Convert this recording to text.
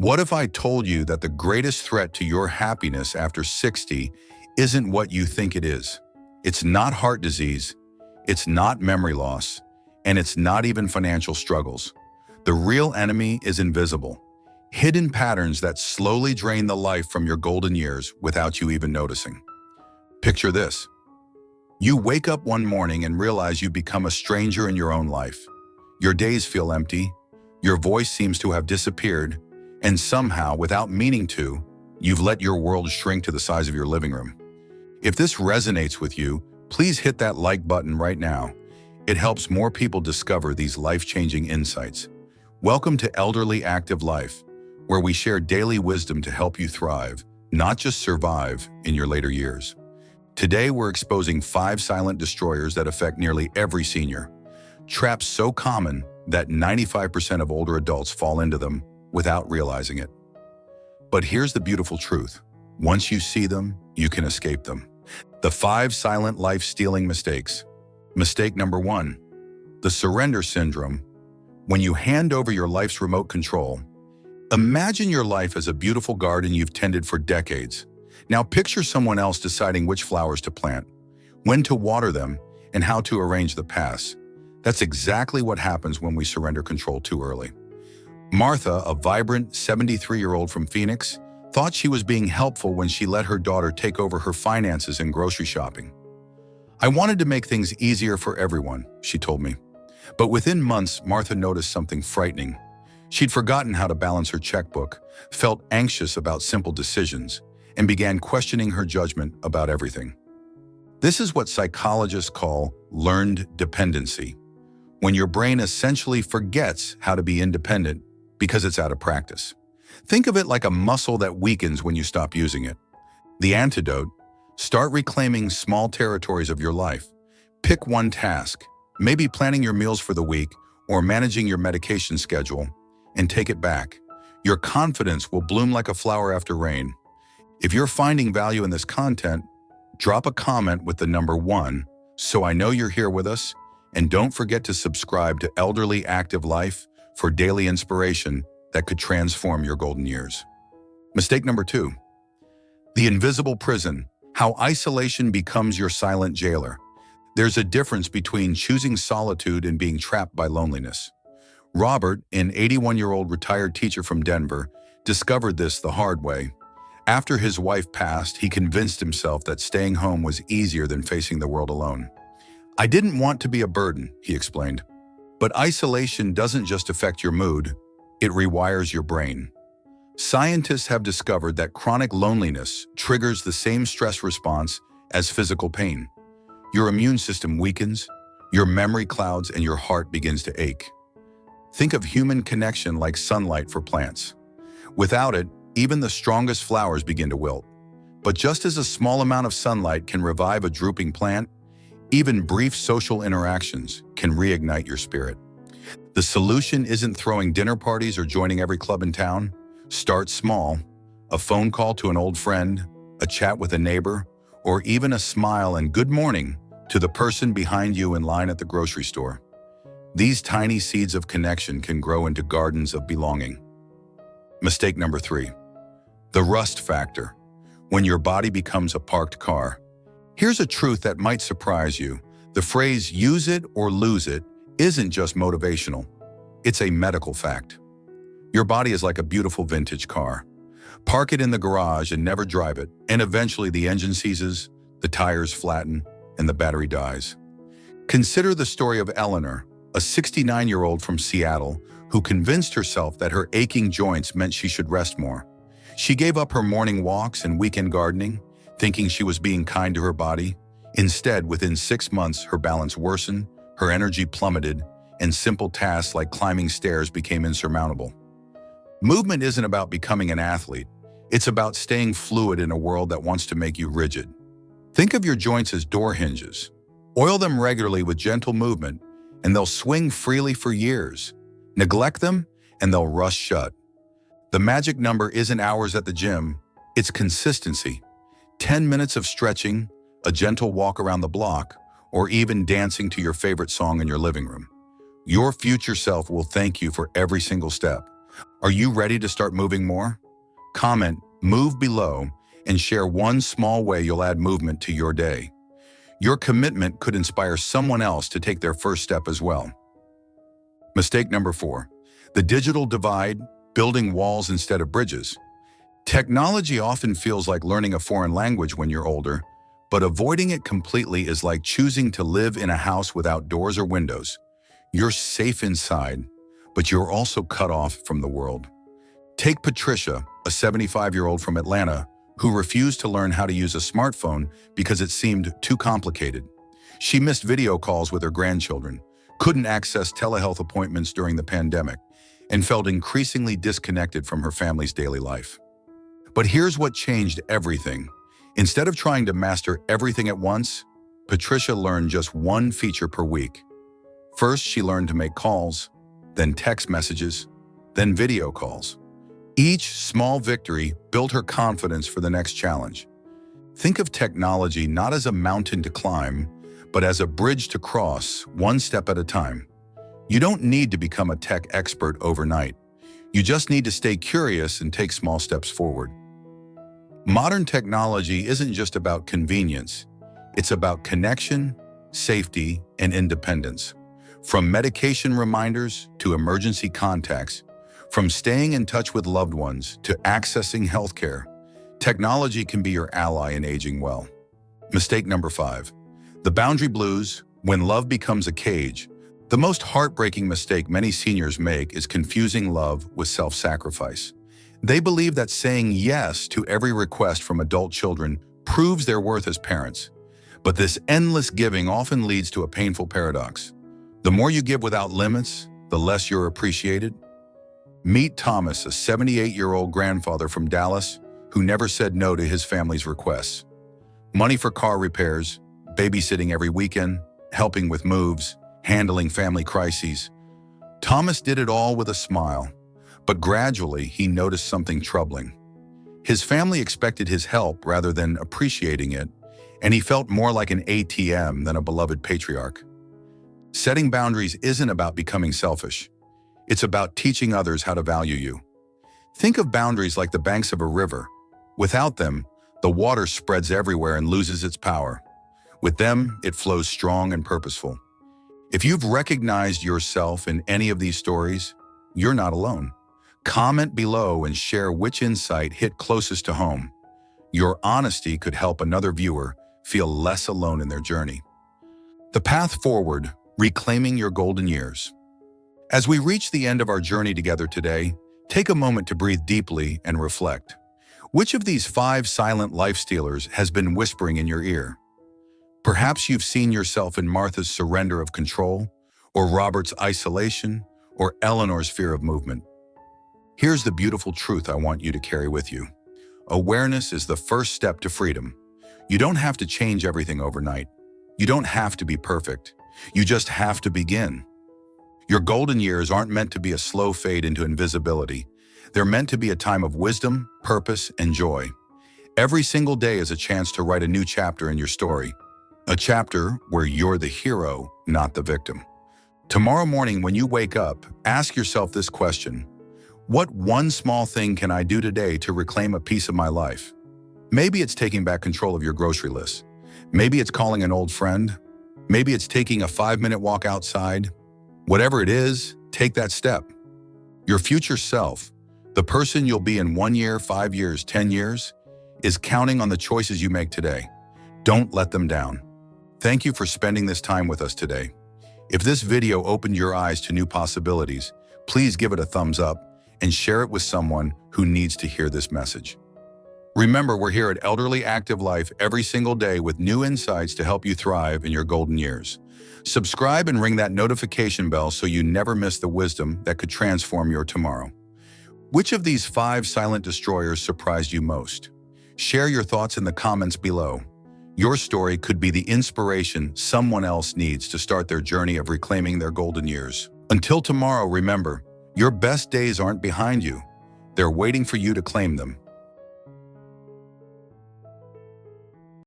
What if I told you that the greatest threat to your happiness after 60 isn't what you think it is? It's not heart disease, it's not memory loss, and it's not even financial struggles. The real enemy is invisible. Hidden patterns that slowly drain the life from your golden years without you even noticing. Picture this. You wake up one morning and realize you've become a stranger in your own life. Your days feel empty, your voice seems to have disappeared, and somehow, without meaning to, you've let your world shrink to the size of your living room. If this resonates with you, please hit that like button right now. It helps more people discover these life-changing insights. Welcome to Elderly Active Life, where we share daily wisdom to help you thrive, not just survive, in your later years. Today, we're exposing 5 silent destroyers that affect nearly every senior. Traps so common that 95% of older adults fall into them without realizing it. But here's the beautiful truth. Once you see them, you can escape them. The 5 silent life-stealing mistakes. Mistake number 1, the surrender syndrome. When you hand over your life's remote control, imagine your life as a beautiful garden you've tended for decades. Now picture someone else deciding which flowers to plant, when to water them, and how to arrange the paths. That's exactly what happens when we surrender control too early. Martha, a vibrant 73-year-old from Phoenix, thought she was being helpful when she let her daughter take over her finances and grocery shopping. "I wanted to make things easier for everyone," she told me. But within months, Martha noticed something frightening. She'd forgotten how to balance her checkbook, felt anxious about simple decisions, and began questioning her judgment about everything. This is what psychologists call learned dependency, when your brain essentially forgets how to be independent because it's out of practice. Think of it like a muscle that weakens when you stop using it. The antidote: start reclaiming small territories of your life. Pick one task, maybe planning your meals for the week or managing your medication schedule, and take it back. Your confidence will bloom like a flower after rain. If you're finding value in this content, drop a comment with the number 1 so I know you're here with us, and don't forget to subscribe to Elderly Active Life for daily inspiration that could transform your golden years. Mistake number 2, the invisible prison, how isolation becomes your silent jailer. There's a difference between choosing solitude and being trapped by loneliness. Robert, an 81-year-old retired teacher from Denver, discovered this the hard way. After his wife passed, he convinced himself that staying home was easier than facing the world alone. "I didn't want to be a burden," he explained. But isolation doesn't just affect your mood, it rewires your brain. Scientists have discovered that chronic loneliness triggers the same stress response as physical pain. Your immune system weakens, your memory clouds, and your heart begins to ache. Think of human connection like sunlight for plants. Without it, even the strongest flowers begin to wilt. But just as a small amount of sunlight can revive a drooping plant, even brief social interactions can reignite your spirit. The solution isn't throwing dinner parties or joining every club in town. Start small. A phone call to an old friend, a chat with a neighbor, or even a smile and good morning to the person behind you in line at the grocery store. These tiny seeds of connection can grow into gardens of belonging. Mistake number 3, the rust factor, when your body becomes a parked car. Here's a truth that might surprise you. The phrase "use it or lose it" isn't just motivational. It's a medical fact. Your body is like a beautiful vintage car. Park it in the garage and never drive it, and eventually the engine seizes, the tires flatten, and the battery dies. Consider the story of Eleanor, a 69-year-old from Seattle who convinced herself that her aching joints meant she should rest more. She gave up her morning walks and weekend gardening, thinking she was being kind to her body. Instead, within 6 months, her balance worsened, her energy plummeted, and simple tasks like climbing stairs became insurmountable. Movement isn't about becoming an athlete. It's about staying fluid in a world that wants to make you rigid. Think of your joints as door hinges. Oil them regularly with gentle movement, and they'll swing freely for years. Neglect them, and they'll rust shut. The magic number isn't hours at the gym, it's consistency. 10 minutes of stretching, a gentle walk around the block, or even dancing to your favorite song in your living room. Your future self will thank you for every single step. Are you ready to start moving more? Comment, move below, and share one small way you'll add movement to your day. Your commitment could inspire someone else to take their first step as well. Mistake number 4. The digital divide, building walls instead of bridges. Technology often feels like learning a foreign language when you're older, but avoiding it completely is like choosing to live in a house without doors or windows. You're safe inside, but you're also cut off from the world. Take Patricia, a 75-year-old from Atlanta, who refused to learn how to use a smartphone because it seemed too complicated. She missed video calls with her grandchildren, couldn't access telehealth appointments during the pandemic, and felt increasingly disconnected from her family's daily life. But here's what changed everything. Instead of trying to master everything at once, Patricia learned just one feature per week. First, she learned to make calls, then text messages, then video calls. Each small victory built her confidence for the next challenge. Think of technology not as a mountain to climb, but as a bridge to cross, one step at a time. You don't need to become a tech expert overnight. You just need to stay curious and take small steps forward. Modern technology isn't just about convenience. It's about connection, safety, and independence. From medication reminders to emergency contacts, from staying in touch with loved ones to accessing healthcare, technology can be your ally in aging well. Mistake number 5. The boundary blues, when love becomes a cage. The most heartbreaking mistake many seniors make is confusing love with self-sacrifice. They believe that saying yes to every request from adult children proves their worth as parents. But this endless giving often leads to a painful paradox. The more you give without limits, the less you're appreciated. Meet Thomas, a 78-year-old grandfather from Dallas who never said no to his family's requests. Money for car repairs, babysitting every weekend, helping with moves, handling family crises. Thomas did it all with a smile, but gradually he noticed something troubling. His family expected his help rather than appreciating it, and he felt more like an ATM than a beloved patriarch. Setting boundaries isn't about becoming selfish. It's about teaching others how to value you. Think of boundaries like the banks of a river. Without them, the water spreads everywhere and loses its power. With them, it flows strong and purposeful. If you've recognized yourself in any of these stories, you're not alone. Comment below and share which insight hit closest to home. Your honesty could help another viewer feel less alone in their journey. The path forward, reclaiming your golden years. As we reach the end of our journey together today, take a moment to breathe deeply and reflect. Which of these 5 silent life stealers has been whispering in your ear? Perhaps you've seen yourself in Martha's surrender of control, or Robert's isolation, or Eleanor's fear of movement. Here's the beautiful truth I want you to carry with you. Awareness is the first step to freedom. You don't have to change everything overnight. You don't have to be perfect. You just have to begin. Your golden years aren't meant to be a slow fade into invisibility. They're meant to be a time of wisdom, purpose, and joy. Every single day is a chance to write a new chapter in your story. A chapter where you're the hero, not the victim. Tomorrow morning when you wake up, ask yourself this question. What one small thing can I do today to reclaim a piece of my life? Maybe it's taking back control of your grocery list. Maybe it's calling an old friend. Maybe it's taking a 5-minute walk outside. Whatever it is, take that step. Your future self, the person you'll be in 1 year, 5 years, 10 years, is counting on the choices you make today. Don't let them down. Thank you for spending this time with us today. If this video opened your eyes to new possibilities, please give it a thumbs up and share it with someone who needs to hear this message. Remember, we're here at Elderly Active Life every single day with new insights to help you thrive in your golden years. Subscribe and ring that notification bell so you never miss the wisdom that could transform your tomorrow. Which of these 5 silent destroyers surprised you most? Share your thoughts in the comments below. Your story could be the inspiration someone else needs to start their journey of reclaiming their golden years. Until tomorrow, remember, your best days aren't behind you. They're waiting for you to claim them.